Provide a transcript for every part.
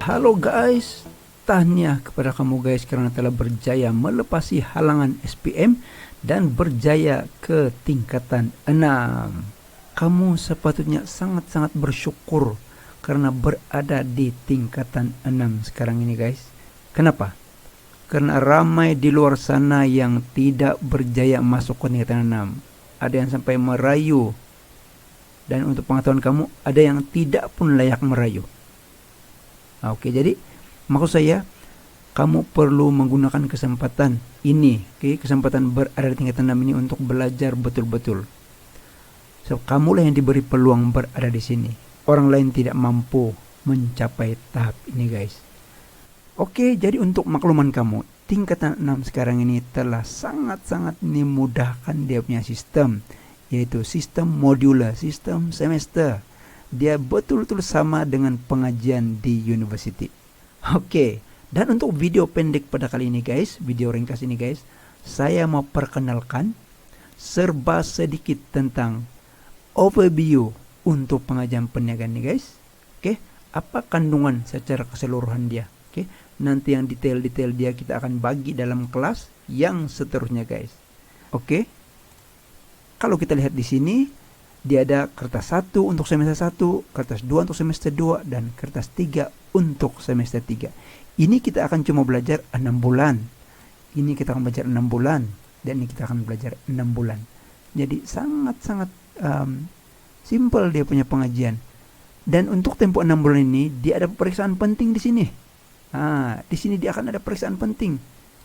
Halo guys, tahniah kepada kamu guys karena telah berjaya melepasi halangan SPM dan berjaya ke tingkatan 6. Kamu sepatutnya sangat-sangat bersyukur karena berada di tingkatan 6 sekarang ini guys. Kenapa? Karena ramai di luar sana yang tidak berjaya masuk ke tingkatan 6. Ada yang sampai merayu. Dan untuk pengetahuan kamu, ada yang tidak pun layak merayu. Oke, jadi maksud saya kamu perlu menggunakan kesempatan ini, kesempatan berada di tingkatan 6 ini untuk belajar betul-betul. So, kamulah yang diberi peluang berada di sini. Orang lain tidak mampu mencapai tahap ini, guys. Oke, jadi untuk makluman kamu, tingkatan 6 sekarang ini telah sangat-sangat dimudahkan dia punya sistem, yaitu sistem modular, sistem semester. Dia betul-betul sama dengan pengajian di university. Oke, dan untuk video pendek pada kali ini guys, video ringkas ini guys, saya mau perkenalkan serba sedikit tentang overview untuk pengajian perniagaan ini guys. Oke, apa kandungan secara keseluruhan dia. Oke, nanti yang detail-detail dia kita akan bagi dalam kelas yang seterusnya guys. Oke, kalau kita lihat di sini, dia ada kertas 1 untuk semester 1, kertas 2 untuk semester 2, dan kertas 3 untuk semester 3. Ini kita akan cuma belajar 6 bulan. Ini kita akan belajar 6 bulan. Dan ini kita akan belajar 6 bulan. Jadi sangat-sangat simple dia punya pengajian. Dan untuk tempo 6 bulan ini, dia ada pemeriksaan penting di sini. Di sini dia akan ada pemeriksaan penting.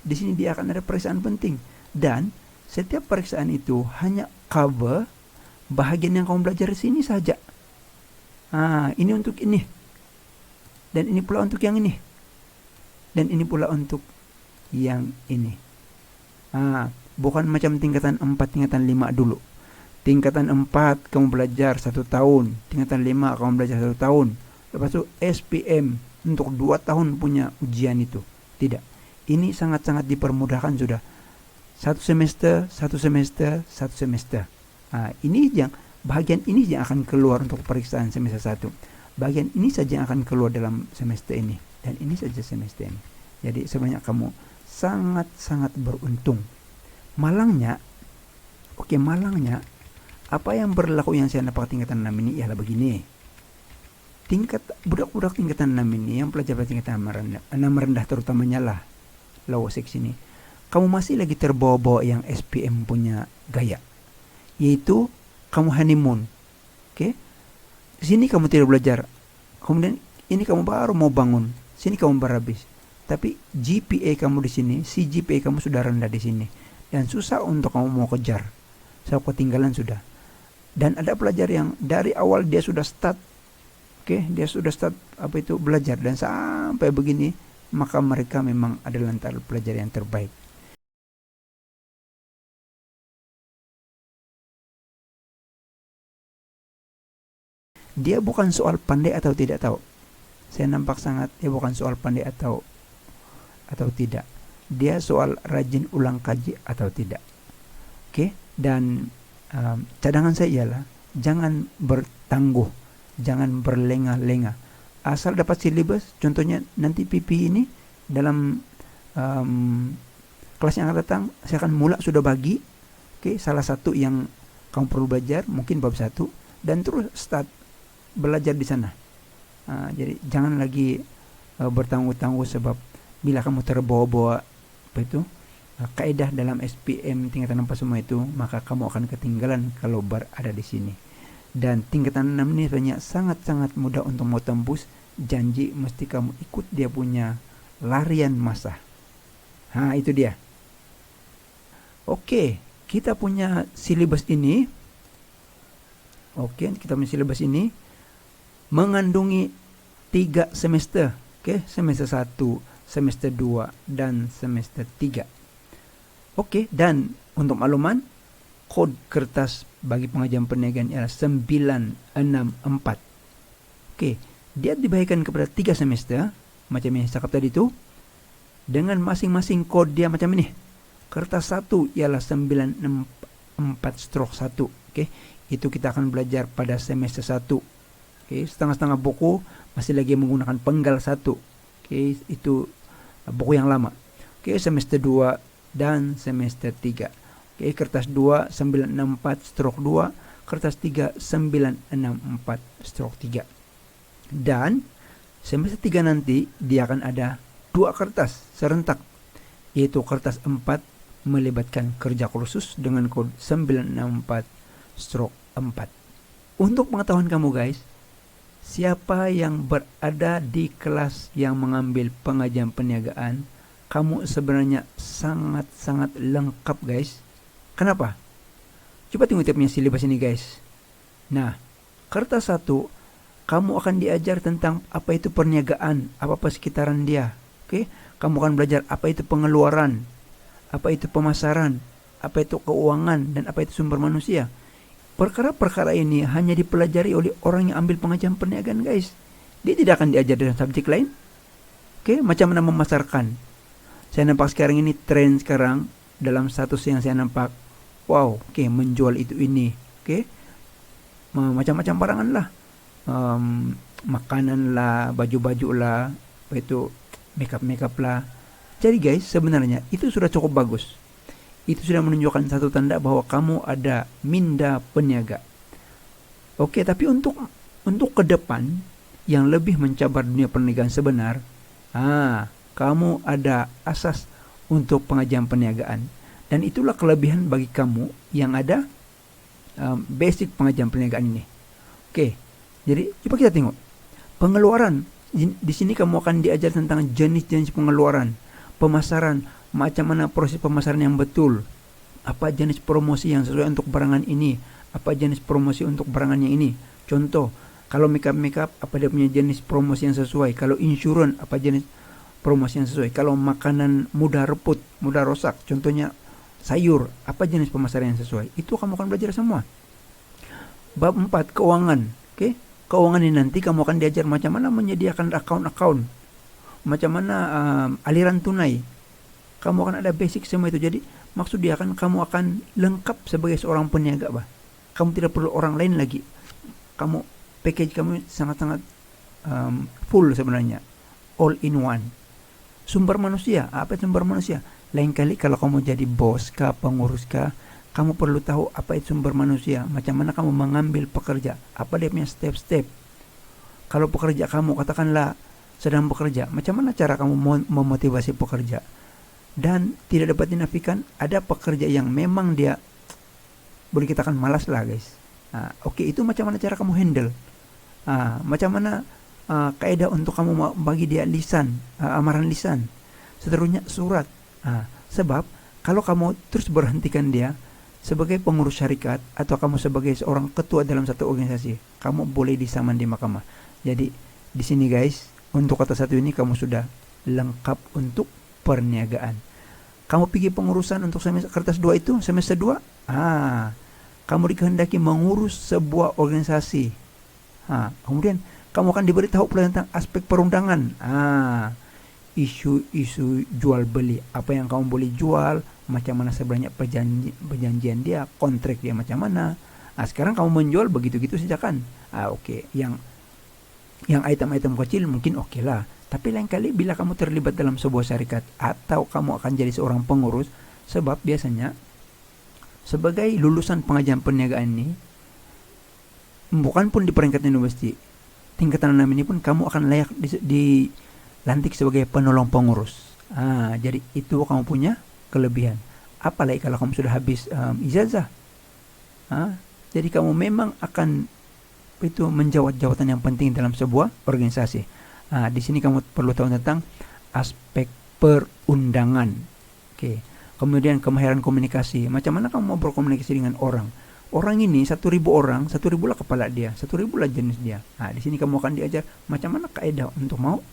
Di sini dia akan ada pemeriksaan penting. Dan setiap pemeriksaan itu hanya cover bahagian yang kamu belajar di sini saja. Ini untuk ini. Dan ini pula untuk yang ini. Dan ini pula untuk yang ini. Bukan macam tingkatan 4, tingkatan 5 dulu. Tingkatan 4 kamu belajar 1 tahun. Tingkatan 5 kamu belajar 1 tahun. Lepas itu SPM untuk 2 tahun punya ujian itu. Tidak. Ini sangat-sangat dipermudahkan sudah. 1 semester, 1 semester, 1 semester. Ini yang bagian ini yang akan keluar untuk pemeriksaan semester 1. Bagian ini saja yang akan keluar dalam semester ini, dan ini saja semester ini. Jadi sebenarnya kamu sangat-sangat beruntung. Malangnya apa yang berlaku yang saya dapat tingkatan 6 ini ialah begini. Budak-budak tingkatan 6 ini yang pelajar tingkatan 6 rendah terutamanya lah, lower section ini, kamu masih lagi terbawa-bawa yang SPM punya gaya. Yaitu kamu honeymoon. Oke? Sini kamu tidak belajar. Kemudian ini kamu baru mau bangun. Sini kamu baru habis. Tapi GPA kamu di sini, CGPA kamu sudah rendah di sini. Dan susah untuk kamu mau kejar. So, ketinggalan sudah. Dan ada pelajar yang dari awal dia sudah start. Oke, dia sudah start belajar dan sampai begini, maka mereka memang adalah antara pelajar yang terbaik. Dia bukan soal pandai atau tidak tahu. Saya nampak sangat dia bukan soal pandai atau tidak. Dia soal rajin ulang kaji atau tidak. Oke, dan cadangan saya ialah jangan bertangguh, jangan berlengah-lengah. Asal dapat silibus, contohnya nanti PP ini dalam kelas yang akan datang saya akan mulai sudah bagi. Oke, salah satu yang kamu perlu belajar mungkin bab 1 dan terus start belajar di sana. Jadi jangan lagi bertangguh-tangguh, sebab bila kamu terbawa-bawa kaidah dalam SPM tingkatan 4 semua itu, maka kamu akan ketinggalan kalau berada di sini. Dan tingkatan 6 ini sebenarnya sangat-sangat mudah untuk mau tembus. Janji mesti kamu ikut dia punya larian masa. Itu dia. Oke, kita punya silibus ini. Mengandungi 3 semester. Semester 1, semester 2, dan semester 3. Dan untuk makluman, kod kertas bagi pengajian perniagaan ialah 964. Dia dibagikan kepada 3 semester, macam yang saya cakap tadi itu, dengan masing-masing kod dia macam ini. Kertas 1 ialah 964/1. Itu kita akan belajar pada semester 1. Oke, setengah-setengah buku masih lagi menggunakan penggal 1. Oke, itu buku yang lama. Oke, semester 2 dan semester 3. Oke, kertas 2 964 stroke 2, kertas 3 964 stroke 3. Dan semester 3 nanti dia akan ada 2 kertas serentak, yaitu kertas 4 melibatkan kerja kursus dengan kode 964 stroke 4. Untuk pengetahuan kamu guys, siapa yang berada di kelas yang mengambil pengajian perniagaan, kamu sebenarnya sangat-sangat lengkap guys. Kenapa? Coba tengok dia punya silibus ini guys. Nah, kertas 1 kamu akan diajar tentang apa itu perniagaan, apa-apa sekitaran dia. Oke? Kamu akan belajar apa itu pengeluaran, apa itu pemasaran, apa itu keuangan, dan apa itu sumber manusia. Perkara-perkara ini hanya dipelajari oleh orang yang ambil pengajian perniagaan guys. Dia tidak akan diajar dalam subjek lain. Oke, macam mana memasarkan. Saya nampak sekarang ini tren sekarang dalam status yang saya nampak. Wow, oke, menjual itu ini. Oke, macam-macam barangan lah. Makanan lah, baju-baju lah, apa itu makeup lah. Jadi guys, sebenarnya itu sudah cukup bagus. Itu sudah menunjukkan satu tanda bahwa kamu ada minda peniaga. Oke, tapi untuk ke depan yang lebih mencabar dunia perniagaan sebenar, kamu ada asas untuk pengajian perniagaan. Dan itulah kelebihan bagi kamu yang ada basic pengajian perniagaan ini. Oke, jadi coba kita tengok pengeluaran. Di sini kamu akan diajar tentang jenis-jenis pengeluaran, pemasaran, macam mana proses pemasaran yang betul, apa jenis promosi yang sesuai untuk barangan ini, apa jenis promosi untuk barangannya ini. Contoh, kalau makeup apa dia punya jenis promosi yang sesuai, kalau insurans apa jenis promosi yang sesuai, kalau makanan mudah reput, mudah rosak, contohnya sayur, apa jenis pemasaran yang sesuai. Itu kamu akan belajar semua. Bab 4, keuangan. Oke, keuangan ini nanti kamu akan diajar macam mana menyediakan account, macam mana aliran tunai. Kamu akan ada basic semua itu. Jadi maksud dia kan kamu akan lengkap sebagai seorang peniaga, bah. Kamu tidak perlu orang lain lagi. Kamu package kamu sangat-sangat full sebenarnya, all in one. Sumber manusia, apa sumber manusia? Lain kali kalau kamu jadi bos kah, pengurus kah, kamu perlu tahu apa itu sumber manusia, macam mana kamu mengambil pekerja, apa dia punya step-step. Kalau pekerja kamu katakanlah sedang bekerja, macam mana cara kamu memotivasi pekerja. Dan tidak dapat dinafikan ada pekerja yang memang dia boleh kita katakan malas lah guys. Oke, itu macam mana cara kamu handle, macam mana kaidah untuk kamu bagi dia lisan, amaran lisan, seterusnya surat. Sebab kalau kamu terus berhentikan dia sebagai pengurus syarikat atau kamu sebagai seorang ketua dalam satu organisasi, kamu boleh disaman di mahkamah. Jadi di sini guys, untuk kata satu ini kamu sudah lengkap untuk perniagaan. Kamu pergi pengurusan untuk kertas 2 itu, semester 2, kamu dikehendaki mengurus sebuah organisasi. Kemudian kamu akan diberitahu pula tentang aspek perundangan. Isu-isu jual beli, apa yang kamu boleh jual, macam mana sebenarnya perjanjian dia, kontrak dia macam mana. Sekarang kamu menjual begitu-gitu saja kan. Oke, yang item-item kecil mungkin oke lah. Tapi lain kali bila kamu terlibat dalam sebuah syarikat atau kamu akan jadi seorang pengurus, sebab biasanya sebagai lulusan pengajian perniagaan ini, bukan pun di peringkat universiti, tingkatan 6 ini pun kamu akan layak dilantik sebagai penolong pengurus. Jadi itu kamu punya kelebihan. Apalagi kalau kamu sudah habis ijazah. Jadi kamu memang akan itu menjawat jawatan yang penting dalam sebuah organisasi. Di sini kamu perlu tahu tentang aspek perundangan. Oke. Kemudian kemahiran komunikasi. Macam mana kamu mau berkomunikasi dengan orang? Orang ini 1.000 orang, 1.000 lah kepala dia, 1.000 lah jenis dia. Di sini kamu akan diajar macam mana kaidah untuk mau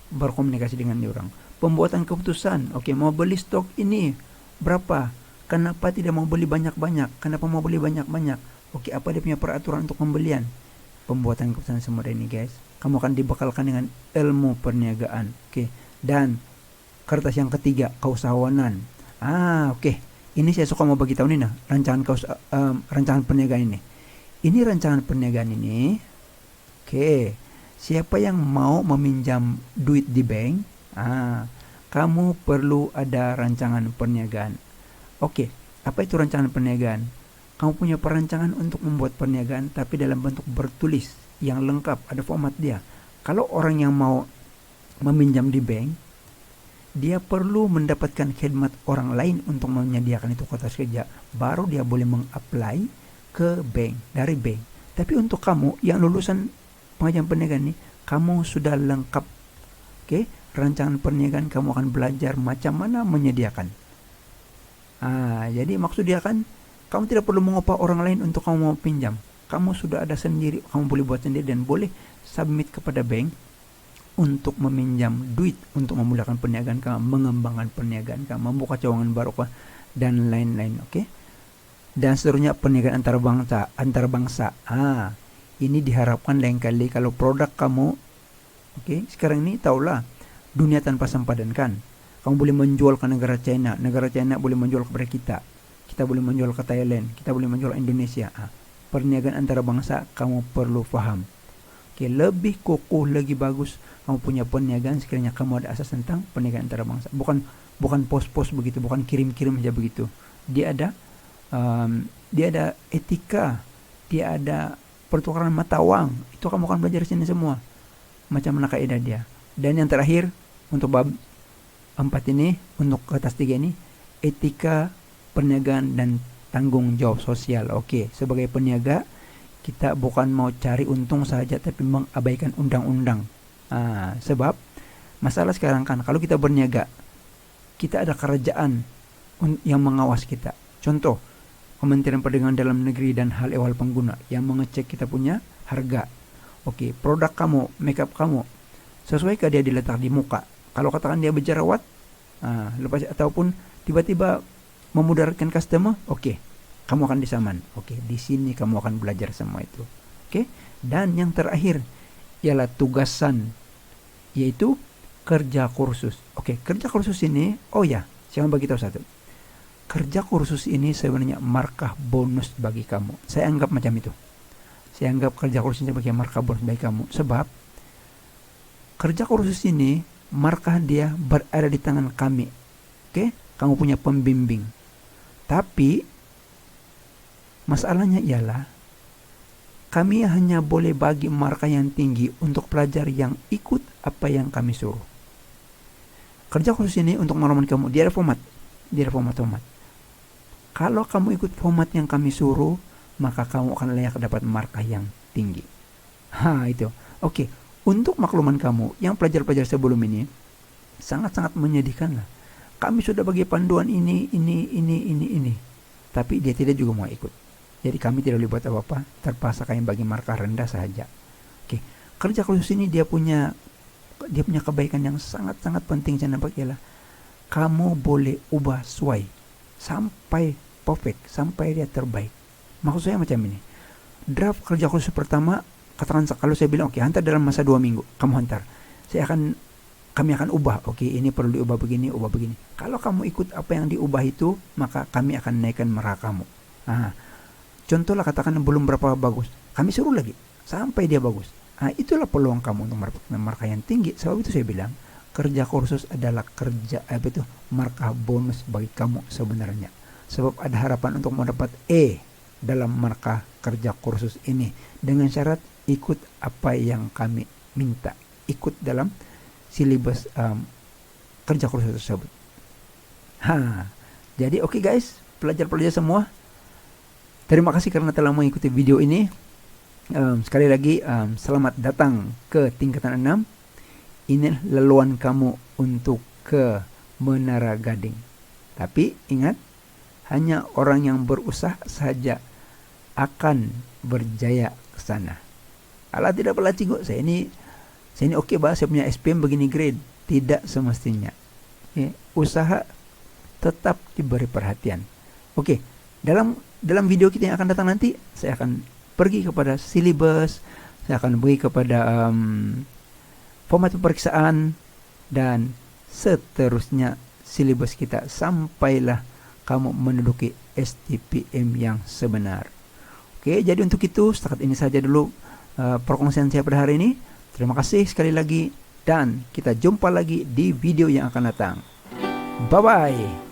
berkomunikasi dengan orang. Pembuatan keputusan. Oke, mau beli stok ini berapa? Kenapa tidak mau beli banyak-banyak? Kenapa mau beli banyak-banyak? Oke, apa dia punya peraturan untuk pembelian? Pembuatan keputusan semua ini guys. Kamu akan dibekalkan dengan ilmu perniagaan. Oke. Dan kertas yang ketiga, keusahawanan. Oke. Ini saya suka mau bagi tahu nih rancangan perniagaan ini. Ini rancangan perniagaan ini Oke, siapa yang mau meminjam duit di bank? Kamu perlu ada rancangan perniagaan. Oke, apa itu rancangan perniagaan? Kamu punya perancangan untuk membuat perniagaan tapi dalam bentuk bertulis yang lengkap, ada format dia. Kalau orang yang mau meminjam di bank, dia perlu mendapatkan khidmat orang lain untuk menyediakan itu kertas kerja, baru dia boleh meng-apply ke bank, dari bank. Tapi untuk kamu yang lulusan pengajian perniagaan nih, kamu sudah lengkap. Oke, rancangan perniagaan, kamu akan belajar macam mana menyediakan. Jadi maksud dia kan, kamu tidak perlu mengupah orang lain untuk kamu mau pinjam. Kamu sudah ada sendiri, kamu boleh buat sendiri dan boleh submit kepada bank untuk meminjam duit untuk memudahkan perniagaan kamu, mengembangkan perniagaan kamu, membuka cawangan baru dan lain-lain. Oke. Dan seterusnya perniagaan antar bangsa. Ini diharapkan lain kali kalau produk kamu, oke, sekarang ini taulah dunia tanpa sempadan kan. Kamu boleh menjual ke negara China boleh menjual kepada kita boleh menjual ke Thailand, kita boleh menjual Indonesia. Perniagaan antara bangsa kamu perlu paham. Oke, lebih kokoh lagi bagus kamu punya perniagaan sekiranya kamu ada asas tentang perniagaan antara bangsa. Bukan pos-pos begitu, bukan kirim-kirim saja begitu. Dia ada etika, dia ada pertukaran mata uang. Itu kamu akan belajar sini semua. Macam mana kaidah dia. Dan yang terakhir untuk bab 4 ini, untuk kertas 3 ini, etika perniagaan dan tanggung jawab sosial. Oke, sebagai peniaga kita bukan mau cari untung saja tapi mengabaikan undang-undang. Sebab masalah sekarang kan kalau kita berniaga, kita ada kerajaan yang mengawas kita. Contoh, Kementerian Perdagangan Dalam Negeri dan Hal Ehwal Pengguna yang mengecek kita punya harga. Oke, produk kamu, makeup kamu, sesuaikah dia diletak di muka? Kalau katakan dia berjerawat, lepas ataupun tiba-tiba memudaratkan customer, oke, kamu akan disaman. Oke, di sini kamu akan belajar semua itu. Oke, dan yang terakhir ialah tugasan, yaitu kerja kursus. Oke, kerja kursus ini, saya mau bagi tahu satu. Kerja kursus ini sebenarnya markah bonus bagi kamu. Saya anggap macam itu. Saya anggap kerja kursus ini sebagai markah bonus bagi kamu. Sebab kerja kursus ini markah dia berada di tangan kami. Oke, kamu punya pembimbing. Tapi masalahnya ialah kami hanya boleh bagi markah yang tinggi untuk pelajar yang ikut apa yang kami suruh. Kerja khusus ini untuk pengalaman kamu, dia ada format. Kalau kamu ikut format yang kami suruh, maka kamu akan layak dapat markah yang tinggi. Itu. Oke, untuk makluman kamu yang pelajar-pelajar sebelum ini, sangat-sangat menyedihkan lah. Kami sudah bagi panduan ini. Tapi dia tidak juga mau ikut. Jadi kami tidak boleh buat apa-apa, terpaksa kami bagi markah rendah saja. Oke, kerja khusus ini dia punya kebaikan yang sangat-sangat penting saya nampak ialah kamu boleh ubah sesuai sampai perfect, sampai dia terbaik. Maksud saya macam ini. Draft kerja khusus pertama, katakan kalau saya bilang oke, hantar dalam masa 2 minggu, kamu hantar. Kami akan ubah. Oke, ini perlu diubah begini. Kalau kamu ikut apa yang diubah itu, maka kami akan naikkan markah kamu. Contohlah katakan belum berapa bagus, kami suruh lagi sampai dia bagus. Itulah peluang kamu untuk mendapatkan markah yang tinggi. Sebab itu saya bilang kerja kursus adalah markah bonus bagi kamu sebenarnya. Sebab ada harapan untuk mendapat E dalam markah kerja kursus ini dengan syarat ikut apa yang kami minta, ikut dalam silibus kerja kursus tersebut. Jadi oke guys, pelajar-pelajar semua, terima kasih karena telah mengikuti video ini. Sekali lagi, selamat datang ke tingkatan 6. Ini leluhon kamu untuk ke Menara Gading. Tapi ingat, hanya orang yang berusaha saja akan berjaya ke sana. Alah, tidak perlu cikgu, saya ini oke bah, saya punya SPM begini grade. Tidak semestinya. Usaha tetap diberi perhatian. Oke, dalam video kita yang akan datang nanti, saya akan pergi kepada silibus, saya akan pergi kepada format pemeriksaan, dan seterusnya silibus kita sampailah kamu menduduki STPM yang sebenar. Oke, jadi untuk itu setakat ini saja dulu perkongsian saya pada hari ini. Terima kasih sekali lagi dan kita jumpa lagi di video yang akan datang. Bye-bye.